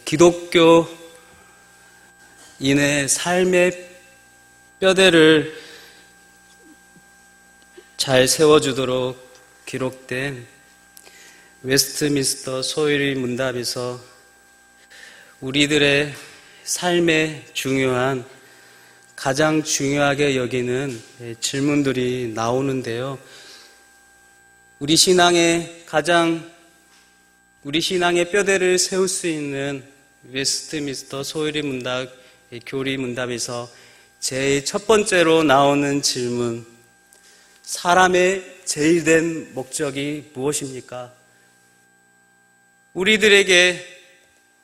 기독교인의 삶의 뼈대를 잘 세워주도록 기록된 웨스트민스터 소위 문답에서 우리들의 삶에 중요한, 가장 중요하게 여기는 질문들이 나오는데요. 우리 신앙의 뼈대를 세울 수 있는 웨스트민스터 소위 문답, 교리 문답에서 제일 첫 번째로 나오는 질문, 사람의 제일된 목적이 무엇입니까? 우리들에게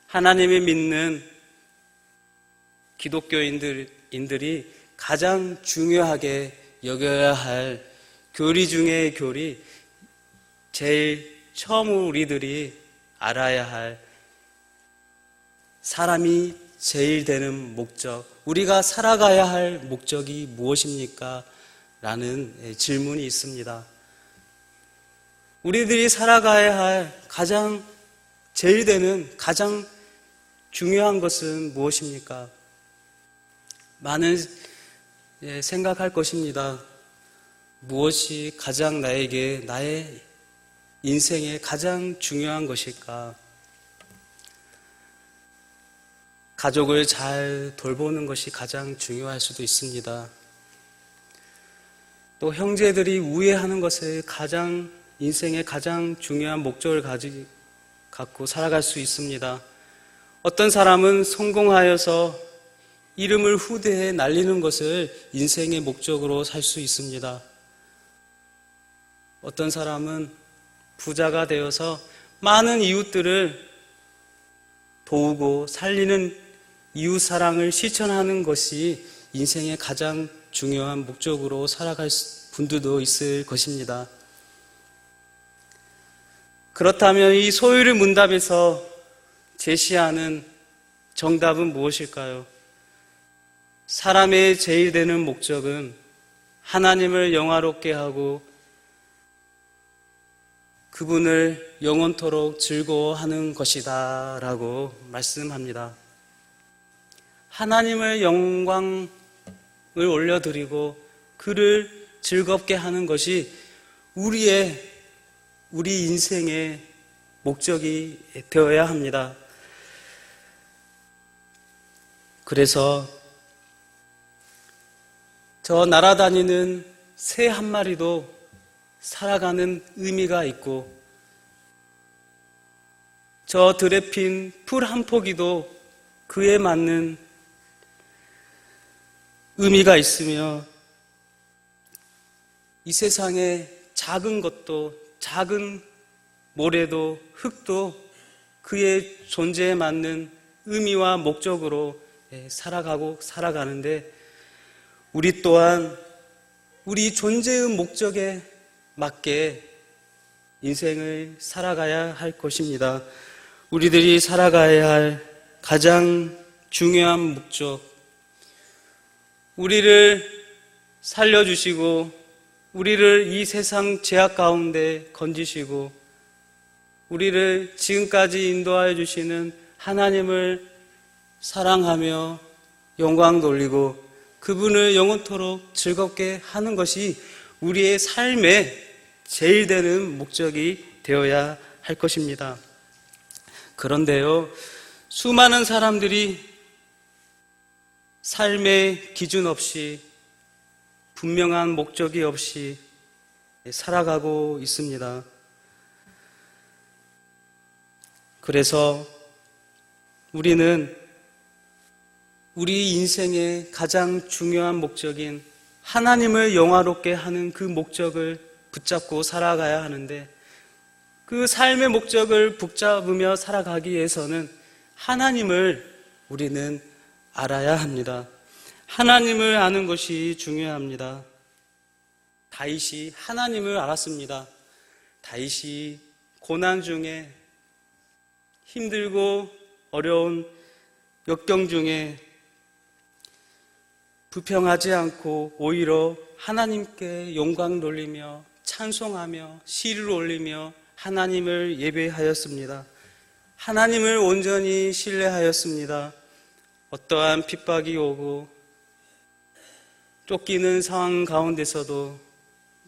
하나님을 믿는 기독교인들이 가장 중요하게 여겨야 할 교리 중의 교리, 제일 처음 우리들이 알아야 할 사람이 제일 되는 목적, 우리가 살아가야 할 목적이 무엇입니까? 라는 질문이 있습니다. 우리들이 살아가야 할 제일 되는 가장 중요한 것은 무엇입니까? 많은 생각할 것입니다. 무엇이 가장 나의 인생에 가장 중요한 것일까? 가족을 잘 돌보는 것이 가장 중요할 수도 있습니다. 또 형제들이 우애하는 것을 인생의 가장 중요한 목적을 갖고 살아갈 수 있습니다. 어떤 사람은 성공하여서 이름을 후대에 날리는 것을 인생의 목적으로 살 수 있습니다. 어떤 사람은 부자가 되어서 많은 이웃들을 도우고 살리는 이웃 사랑을 실천하는 것이 인생의 가장 중요한 목적으로 살아갈 분들도 있을 것입니다. 그렇다면 이 소유를 문답에서 제시하는 정답은 무엇일까요? 사람의 제일 되는 목적은 하나님을 영화롭게 하고 그분을 영원토록 즐거워하는 것이다 라고 말씀합니다. 하나님을 영광을 올려드리고 그를 즐겁게 하는 것이 우리 인생의 목적이 되어야 합니다. 그래서 저 날아다니는 새 한 마리도 살아가는 의미가 있고, 저 들에 핀 풀 한 포기도 그에 맞는 의미가 있으며, 이 세상의 작은 것도, 작은 모래도, 흙도 그의 존재에 맞는 의미와 목적으로 살아가는데, 우리 또한 우리 존재의 목적에 맞게 인생을 살아가야 할 것입니다. 우리들이 살아가야 할 가장 중요한 목적, 우리를 살려주시고 우리를 이 세상 죄악 가운데 건지시고 우리를 지금까지 인도하여 주시는 하나님을 사랑하며 영광 돌리고 그분을 영원토록 즐겁게 하는 것이 우리의 삶의 제일 되는 목적이 되어야 할 것입니다. 그런데요, 수많은 사람들이 삶의 기준 없이, 분명한 목적이 없이 살아가고 있습니다. 그래서 우리는 우리 인생의 가장 중요한 목적인 하나님을 영화롭게 하는 그 목적을 붙잡고 살아가야 하는데, 그 삶의 목적을 붙잡으며 살아가기 위해서는 하나님을 우리는 알아야 합니다. 하나님을 아는 것이 중요합니다. 다윗이 하나님을 알았습니다. 다윗이 고난 중에, 힘들고 어려운 역경 중에 불평하지 않고 오히려 하나님께 영광 돌리며 찬송하며 시를 올리며 하나님을 예배하였습니다. 하나님을 온전히 신뢰하였습니다. 어떠한 핍박이 오고 쫓기는 상황 가운데서도,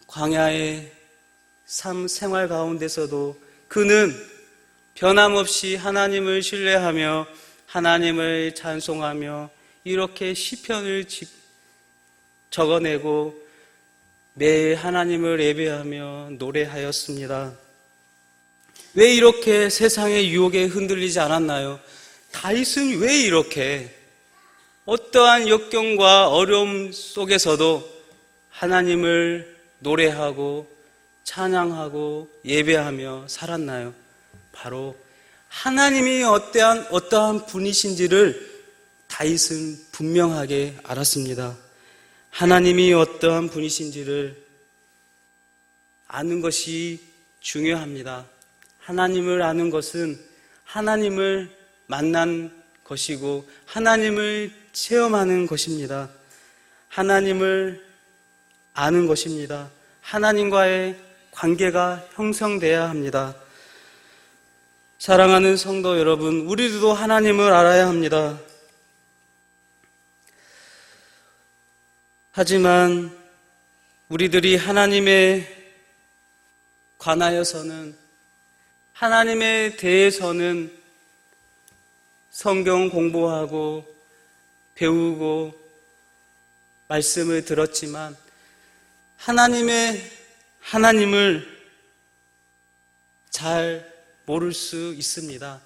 광야의 삶 생활 가운데서도 그는 변함없이 하나님을 신뢰하며 하나님을 찬송하며 이렇게 시편을 적어내고 매일 하나님을 예배하며 노래하였습니다. 왜 이렇게 세상의 유혹에 흔들리지 않았나요? 다윗은 왜 이렇게 어떠한 역경과 어려움 속에서도 하나님을 노래하고 찬양하고 예배하며 살았나요? 바로 하나님이 어떠한 분이신지를 다윗은 분명하게 알았습니다. 하나님이 어떠한 분이신지를 아는 것이 중요합니다. 하나님을 아는 것은 하나님을 만난 것이고 하나님을 체험하는 것입니다. 하나님을 아는 것입니다. 하나님과의 관계가 형성돼야 합니다. 사랑하는 성도 여러분, 우리들도 하나님을 알아야 합니다. 하지만 우리들이 하나님에 관하여서는, 하나님에 대해서는 성경 공부하고 배우고 말씀을 들었지만 하나님을 잘 모를 수 있습니다.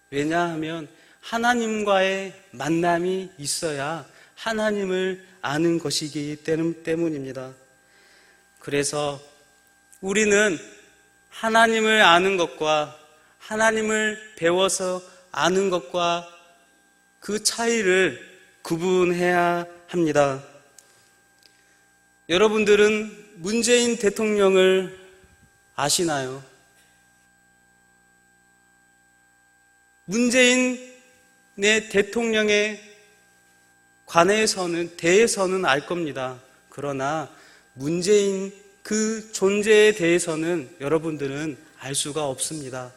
왜냐하면 하나님과의 만남이 있어야 하나님을 아는 것이기 때문입니다. 그래서 우리는 하나님을 아는 것과 하나님을 배워서 아는 것과 그 차이를 구분해야 합니다. 여러분들은 문재인 대통령을 아시나요? 문재인의 대통령에 대해서는 알 겁니다. 그러나 문재인 그 존재에 대해서는 여러분들은 알 수가 없습니다.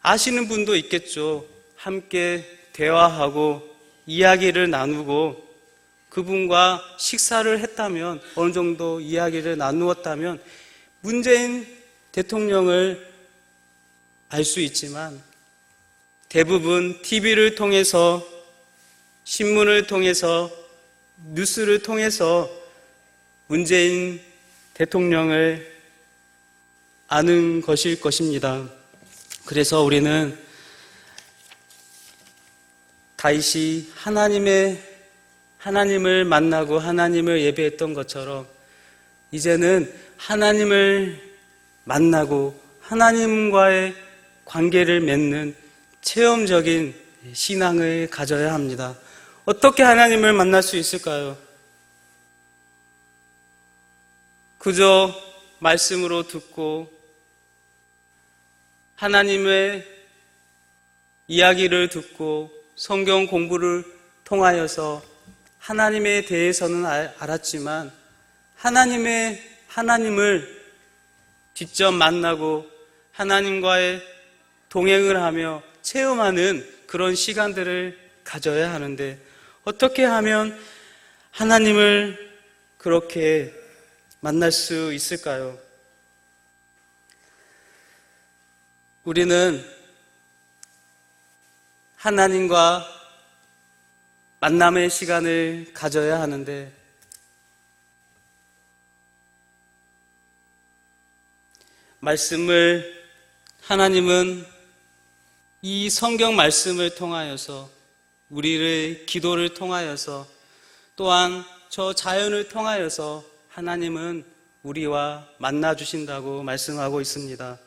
아시는 분도 있겠죠. 함께 대화하고 이야기를 나누고 그분과 식사를 했다면, 어느 정도 이야기를 나누었다면 문재인 대통령을 알 수 있지만 대부분 TV를 통해서, 신문을 통해서, 뉴스를 통해서 문재인 대통령을 아는 것일 것입니다. 그래서 우리는 다윗이 하나님을 만나고 하나님을 예배했던 것처럼 이제는 하나님을 만나고 하나님과의 관계를 맺는 체험적인 신앙을 가져야 합니다. 어떻게 하나님을 만날 수 있을까요? 그저 말씀으로 듣고 하나님의 이야기를 듣고 성경 공부를 통하여서 하나님에 대해서는 알았지만 하나님을 직접 만나고 하나님과의 동행을 하며 체험하는 그런 시간들을 가져야 하는데 어떻게 하면 하나님을 그렇게 만날 수 있을까요? 우리는 하나님과 만남의 시간을 가져야 하는데 하나님은 이 성경 말씀을 통하여서, 우리의 기도를 통하여서, 또한 저 자연을 통하여서 하나님은 우리와 만나 주신다고 말씀하고 있습니다.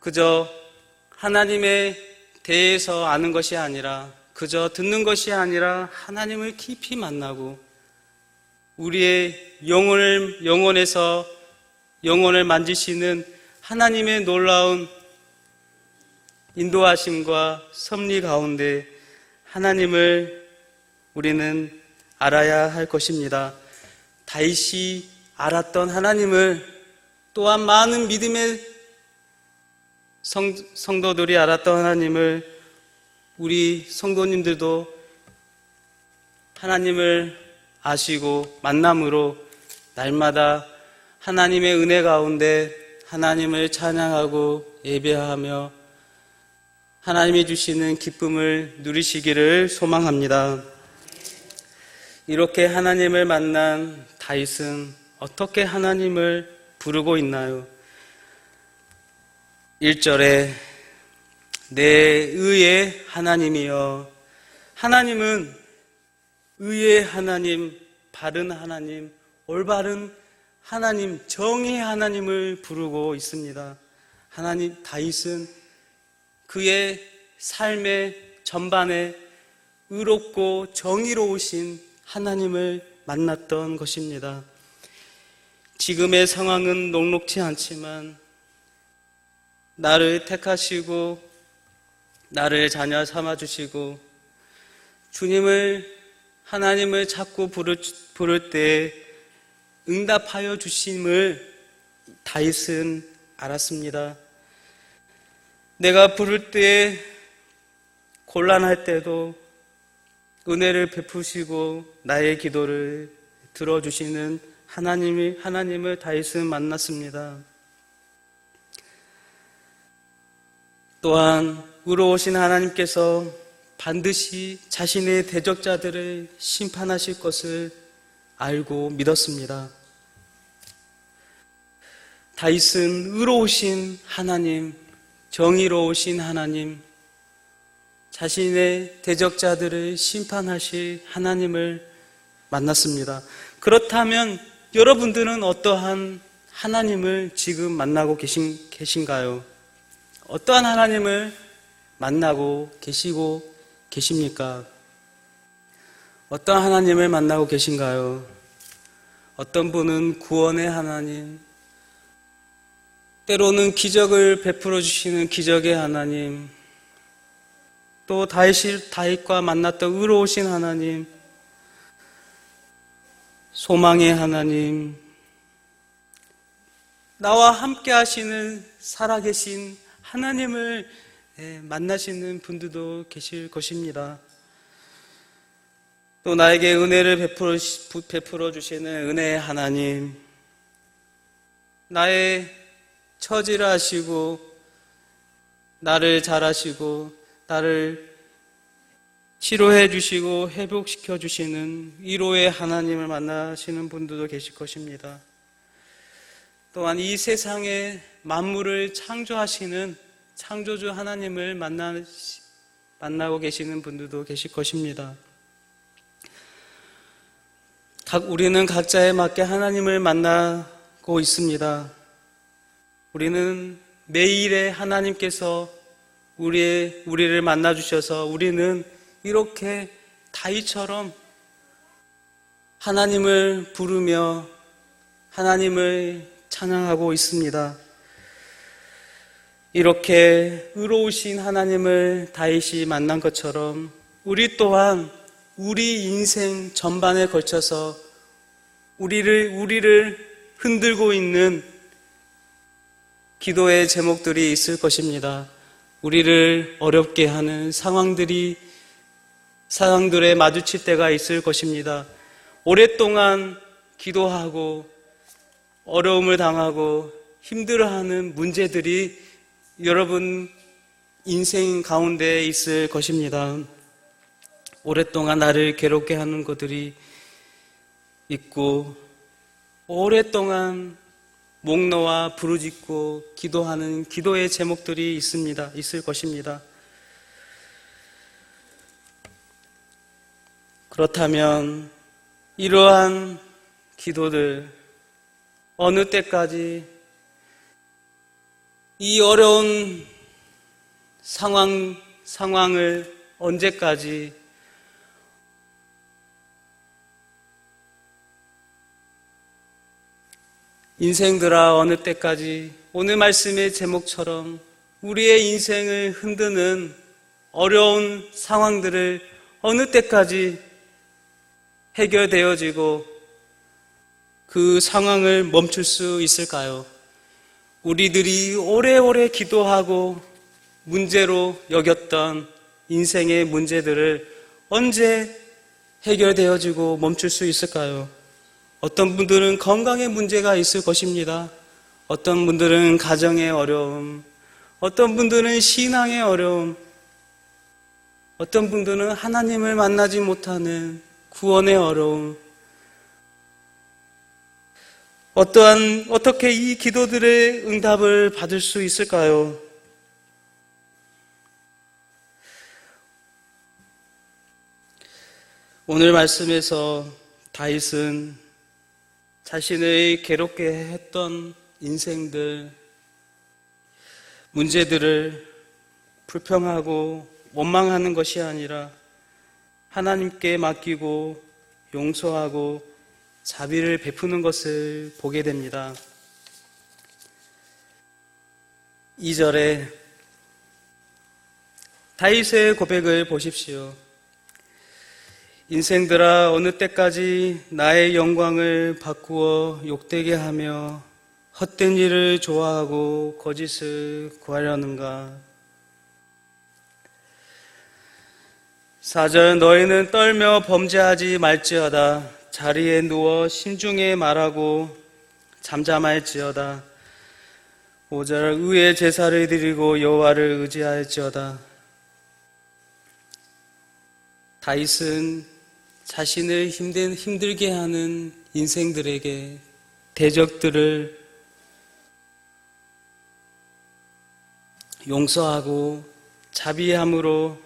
그저 하나님에 대해서 아는 것이 아니라, 그저 듣는 것이 아니라 하나님을 깊이 만나고 우리의 영혼을 만지시는 하나님의 놀라운 인도하심과 섭리 가운데 하나님을 우리는 알아야 할 것입니다. 다윗이 알았던 하나님을 또한 많은 믿음의 성도들이 알았던 하나님을 우리 성도님들도 하나님을 아시고 만남으로 날마다 하나님의 은혜 가운데 하나님을 찬양하고 예배하며 하나님이 주시는 기쁨을 누리시기를 소망합니다. 이렇게 하나님을 만난 다윗은 어떻게 하나님을 부르고 있나요? 1절에 내 의의 하나님이여. 하나님은 의의 하나님, 바른 하나님, 올바른 하나님, 정의의 하나님을 부르고 있습니다. 하나님, 다윗은 그의 삶의 전반에 의롭고 정의로우신 하나님을 만났던 것입니다. 지금의 상황은 녹록지 않지만 나를 택하시고 나를 자녀 삼아주시고 하나님을 자꾸 부를 때 응답하여 주심을 다윗은 알았습니다. 내가 부를 때 곤란할 때도 은혜를 베푸시고 나의 기도를 들어주시는 하나님을 다윗은 만났습니다. 또한 의로우신 하나님께서 반드시 자신의 대적자들을 심판하실 것을 알고 믿었습니다. 다윗은 의로우신 하나님, 정의로우신 하나님, 자신의 대적자들을 심판하실 하나님을 만났습니다. 그렇다면 여러분들은 어떠한 하나님을 지금 만나고 계신가요? 어떠한 하나님을 만나고 계십니까? 어떠한 하나님을 만나고 계신가요? 어떤 분은 구원의 하나님, 때로는 기적을 베풀어 주시는 기적의 하나님, 또 다윗과 만났던 의로우신 하나님, 소망의 하나님, 나와 함께 하시는 살아계신 하나님을 만나시는 분들도 계실 것입니다. 또 나에게 은혜를 베풀어 주시는 은혜의 하나님, 나의 처지를 아시고 나를 잘 아시고 나를 치료해 주시고 회복시켜 주시는 위로의 하나님을 만나시는 분들도 계실 것입니다. 또한 이 세상의 만물을 창조하시는 창조주 하나님을 만나고 계시는 분들도 계실 것입니다. 우리는 각자에 맞게 하나님을 만나고 있습니다. 우리는 매일의 하나님께서 우리를 만나주셔서 우리는 이렇게 다윗처럼 하나님을 부르며 하나님을 찬양하고 있습니다. 이렇게 의로우신 하나님을 다윗이 만난 것처럼 우리 또한 우리 인생 전반에 걸쳐서 우리를 흔들고 있는 기도의 제목들이 있을 것입니다. 우리를 어렵게 하는 상황들에 마주칠 때가 있을 것입니다. 오랫동안 기도하고 어려움을 당하고 힘들어하는 문제들이 여러분 인생 가운데 있을 것입니다. 오랫동안 나를 괴롭게 하는 것들이 있고 오랫동안 목 놓아 부르짖고 기도하는 기도의 제목들이 있을 것입니다. 그렇다면 이러한 기도들 어느 때까지 이 어려운 상황을 언제까지 인생들아 어느 때까지 오늘 말씀의 제목처럼 우리의 인생을 흔드는 어려운 상황들을 어느 때까지 해결되어지고 그 상황을 멈출 수 있을까요? 우리들이 오래오래 기도하고 문제로 여겼던 인생의 문제들을 언제 해결되어지고 멈출 수 있을까요? 어떤 분들은 건강에 문제가 있을 것입니다. 어떤 분들은 가정의 어려움, 어떤 분들은 신앙의 어려움, 어떤 분들은 하나님을 만나지 못하는 구원의 어려움. 어떻게 이 기도들의 응답을 받을 수 있을까요? 오늘 말씀에서 다윗은 자신의 괴롭게 했던 인생들, 문제들을 불평하고 원망하는 것이 아니라 하나님께 맡기고 용서하고 자비를 베푸는 것을 보게 됩니다. 2절에 다윗의 고백을 보십시오. 인생들아, 어느 때까지 나의 영광을 바꾸어 욕되게 하며 헛된 일을 좋아하고 거짓을 구하려는가? 4절, 너희는 떨며 범죄하지 말지어다. 자리에 누워 심중에 말하고 잠잠할지어다. 5절, 의의 제사를 드리고 여호와를 의지할지어다. 다윗은 자신을 힘들게 하는 인생들에게 대적들을 용서하고 자비함으로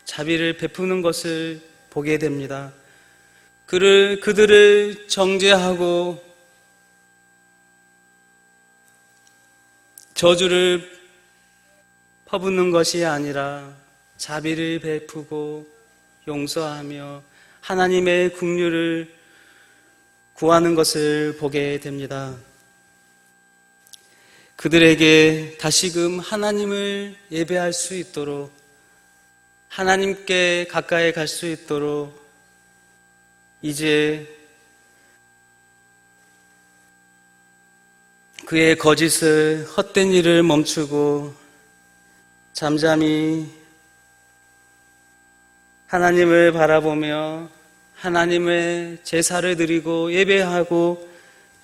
자비를 베푸는 것을 보게 됩니다. 그들을 정죄하고 저주를 퍼붓는 것이 아니라 자비를 베푸고 용서하며 하나님의 긍휼을 구하는 것을 보게 됩니다. 그들에게 다시금 하나님을 예배할 수 있도록, 하나님께 가까이 갈 수 있도록 이제 그의 거짓을, 헛된 일을 멈추고 잠잠히 하나님을 바라보며 하나님의 제사를 드리고 예배하고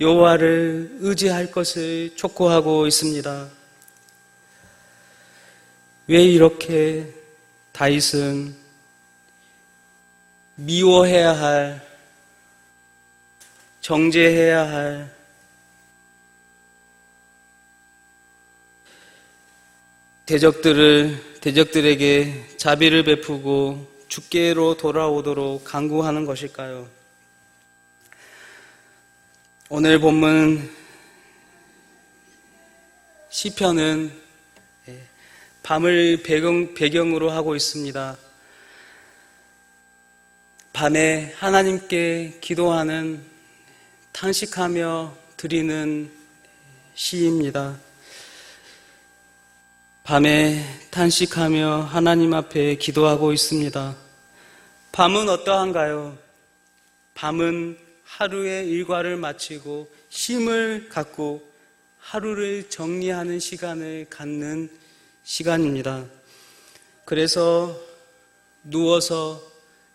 여호와를 의지할 것을 촉구하고 있습니다. 왜 이렇게 다윗은 미워해야 할, 정죄해야 할 대적들에게 자비를 베푸고 주께로 돌아오도록 간구하는 것일까요? 오늘 본문 시편은 밤을 배경으로 하고 있습니다. 밤에 하나님께 기도하는, 탄식하며 드리는 시입니다. 밤에 탄식하며 하나님 앞에 기도하고 있습니다. 밤은 어떠한가요? 밤은 하루의 일과를 마치고 쉼을 갖고 하루를 정리하는 시간을 갖는 시간입니다. 그래서 누워서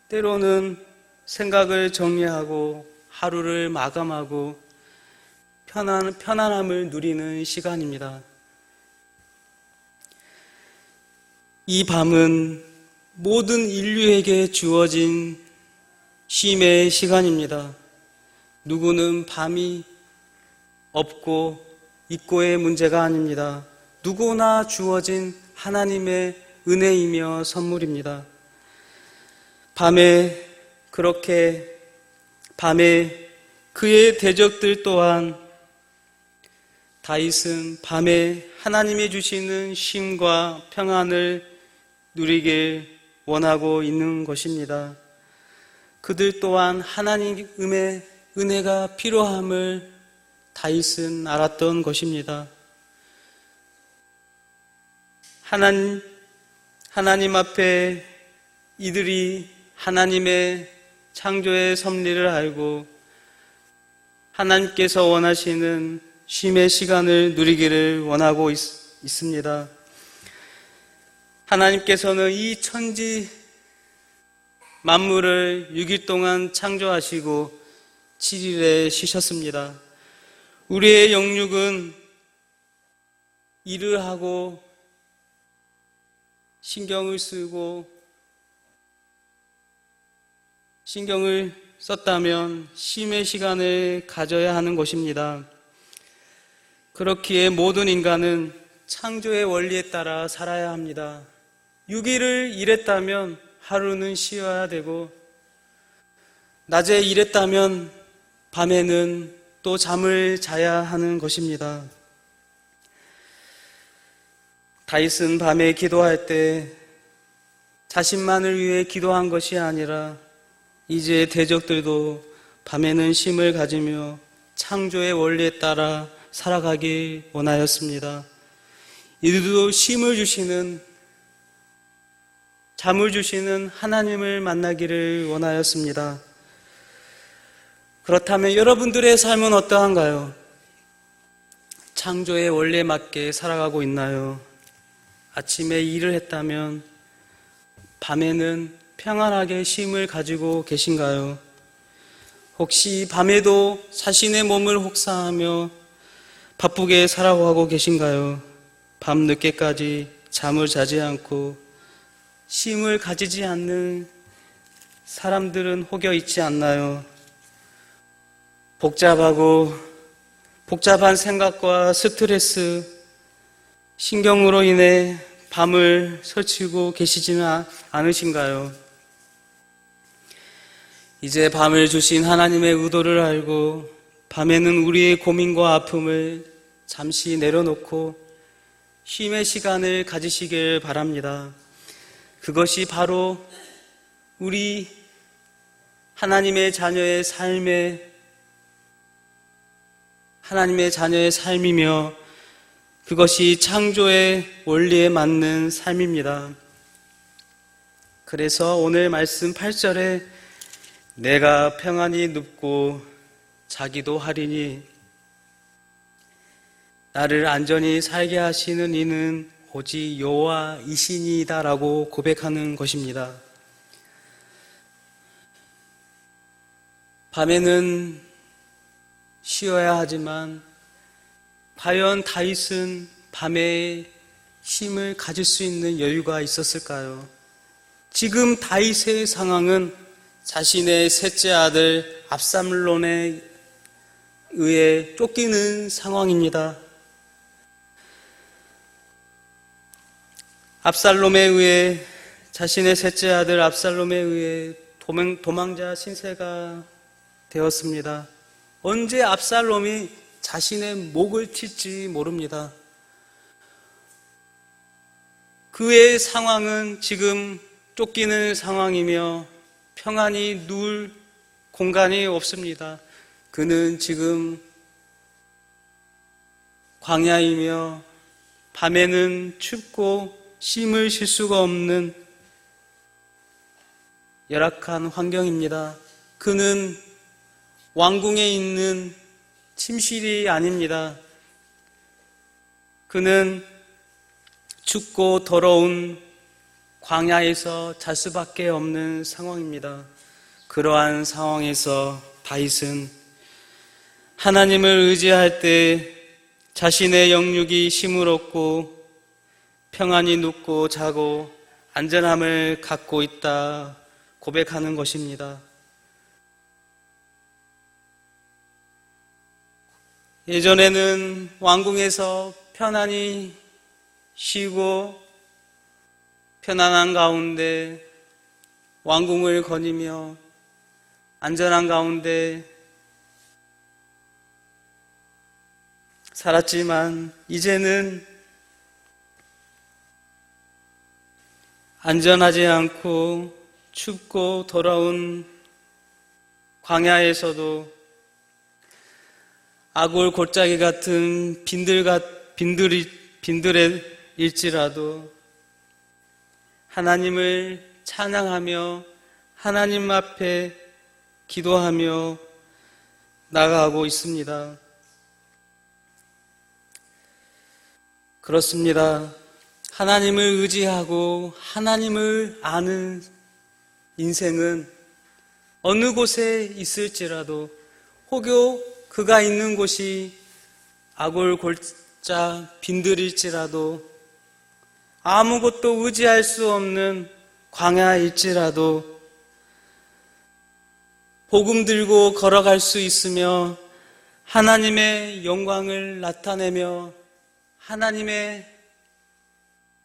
때로는 생각을 정리하고 하루를 마감하고 편안함을 누리는 시간입니다. 이 밤은 모든 인류에게 주어진 쉼의 시간입니다. 누구는 밤이 없고 있고의 문제가 아닙니다. 누구나 주어진 하나님의 은혜이며 선물입니다. 밤에 그의 대적들 또한 다윗은 밤에 하나님이 주시는 쉼과 평안을 누리길 원하고 있는 것입니다. 그들 또한 하나님의 은혜가 필요함을 다윗은 알았던 것입니다. 하나님 앞에 이들이 하나님의 창조의 섭리를 알고 하나님께서 원하시는 쉼의 시간을 누리기를 원하고 있습니다. 하나님께서는 이 천지 만물을 6일 동안 창조하시고 7일에 쉬셨습니다. 우리의 영육은 일을 하고 신경을 썼다면 쉼의 시간을 가져야 하는 것입니다. 그렇기에 모든 인간은 창조의 원리에 따라 살아야 합니다. 6일을 일했다면 하루는 쉬어야 되고, 낮에 일했다면 밤에는 또 잠을 자야 하는 것입니다. 다윗은 밤에 기도할 때 자신만을 위해 기도한 것이 아니라 이제 대적들도 밤에는 쉼을 가지며 창조의 원리에 따라 살아가기 원하였습니다. 이들도 쉼을 주시는, 잠을 주시는 하나님을 만나기를 원하였습니다. 그렇다면 여러분들의 삶은 어떠한가요? 창조의 원리에 맞게 살아가고 있나요? 아침에 일을 했다면 밤에는 평안하게 쉼을 가지고 계신가요? 혹시 밤에도 자신의 몸을 혹사하며 바쁘게 살아가고 계신가요? 밤 늦게까지 잠을 자지 않고 쉼을 가지지 않는 사람들은 혹여 있지 않나요? 복잡한 생각과 스트레스, 신경으로 인해 밤을 설치고 계시지는 않으신가요? 이제 밤을 주신 하나님의 의도를 알고 밤에는 우리의 고민과 아픔을 잠시 내려놓고 쉼의 시간을 가지시길 바랍니다. 그것이 바로 우리 하나님의 자녀의 삶이며 그것이 창조의 원리에 맞는 삶입니다. 그래서 오늘 말씀 8절에 내가 평안히 눕고 자기도 하리니 나를 안전히 살게 하시는 이는 오직 여호와이시니이다 라고 고백하는 것입니다. 밤에는 쉬어야 하지만 과연 다윗은 밤에 쉼을 가질 수 있는 여유가 있었을까요? 지금 다윗의 상황은 자신의 셋째 아들 압살롬에 의해 쫓기는 상황입니다. 자신의 셋째 아들 압살롬에 의해 도망자 신세가 되었습니다. 언제 압살롬이 자신의 목을 칠지 모릅니다. 그의 상황은 지금 쫓기는 상황이며 평안히 누울 공간이 없습니다. 그는 지금 광야이며 밤에는 춥고 쉼을 쉴 수가 없는 열악한 환경입니다. 그는 왕궁에 있는 침실이 아닙니다. 그는 춥고 더러운 광야에서 잘 수밖에 없는 상황입니다. 그러한 상황에서 다윗은 하나님을 의지할 때 자신의 영육이 쉼을 얻고 평안히 눕고 자고 안전함을 갖고 있다 고백하는 것입니다. 예전에는 왕궁에서 편안히 쉬고 편안한 가운데 왕궁을 거니며 안전한 가운데 살았지만 이제는 안전하지 않고 춥고 더러운 광야에서도 아골 골짜기 같은 빈들일지라도 하나님을 찬양하며 하나님 앞에 기도하며 나아가고 있습니다. 그렇습니다. 하나님을 의지하고 하나님을 아는 인생은 어느 곳에 있을지라도 혹여 그가 있는 곳이 아골골짜 빈들일지라도 아무것도 의지할 수 없는 광야일지라도 복음 들고 걸어갈 수 있으며 하나님의 영광을 나타내며 하나님의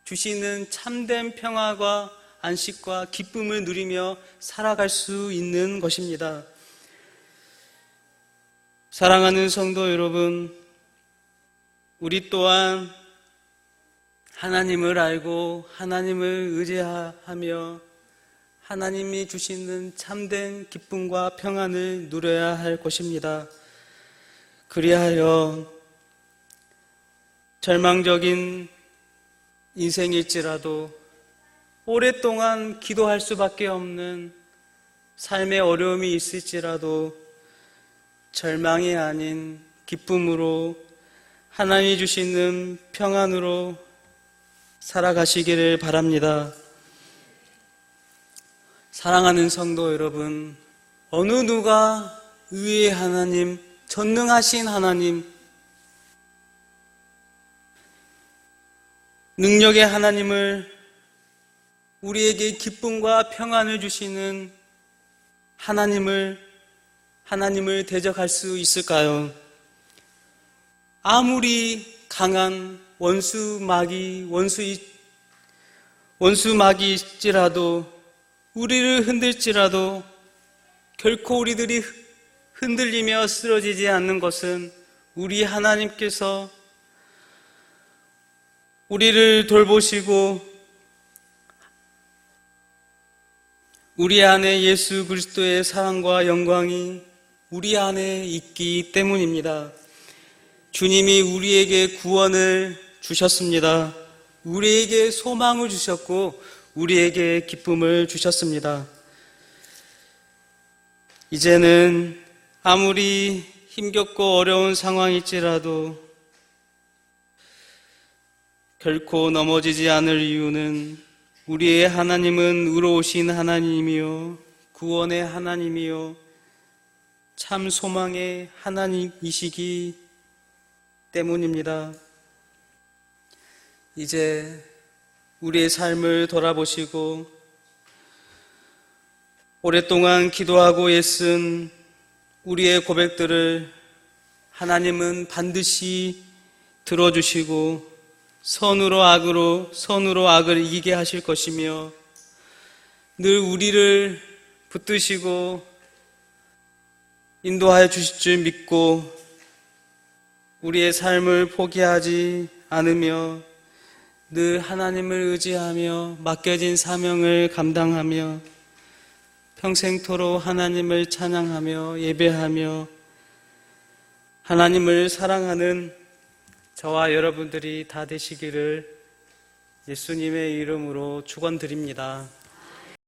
주시는 참된 평화와 안식과 기쁨을 누리며 살아갈 수 있는 것입니다. 사랑하는 성도 여러분, 우리 또한 하나님을 알고 하나님을 의지하며 하나님이 주시는 참된 기쁨과 평안을 누려야 할 것입니다. 그리하여 절망적인 인생일지라도 오랫동안 기도할 수밖에 없는 삶의 어려움이 있을지라도 절망이 아닌 기쁨으로 하나님이 주시는 평안으로 살아가시기를 바랍니다. 사랑하는 성도 여러분, 어느 누가 의의 하나님, 전능하신 하나님, 능력의 하나님을 우리에게 기쁨과 평안을 주시는 하나님을 대적할 수 있을까요? 아무리 강한 원수막이 있지라도 우리를 흔들지라도 결코 우리들이 흔들리며 쓰러지지 않는 것은 우리 하나님께서 우리를 돌보시고 우리 안에 예수 그리스도의 사랑과 영광이 우리 안에 있기 때문입니다. 주님이 우리에게 구원을 주셨습니다. 우리에게 소망을 주셨고 우리에게 기쁨을 주셨습니다. 이제는 아무리 힘겹고 어려운 상황일지라도 결코 넘어지지 않을 이유는 우리의 하나님은 의로우신 하나님이요 구원의 하나님이요 참 소망의 하나님이시기 때문입니다. 이제 우리의 삶을 돌아보시고 오랫동안 기도하고 애쓴 우리의 고백들을 하나님은 반드시 들어주시고 선으로 악을 이기게 하실 것이며 늘 우리를 붙드시고 인도하여 주실 줄 믿고 우리의 삶을 포기하지 않으며 늘 하나님을 의지하며 맡겨진 사명을 감당하며 평생토록 하나님을 찬양하며 예배하며 하나님을 사랑하는 저와 여러분들이 다 되시기를 예수님의 이름으로 축원드립니다.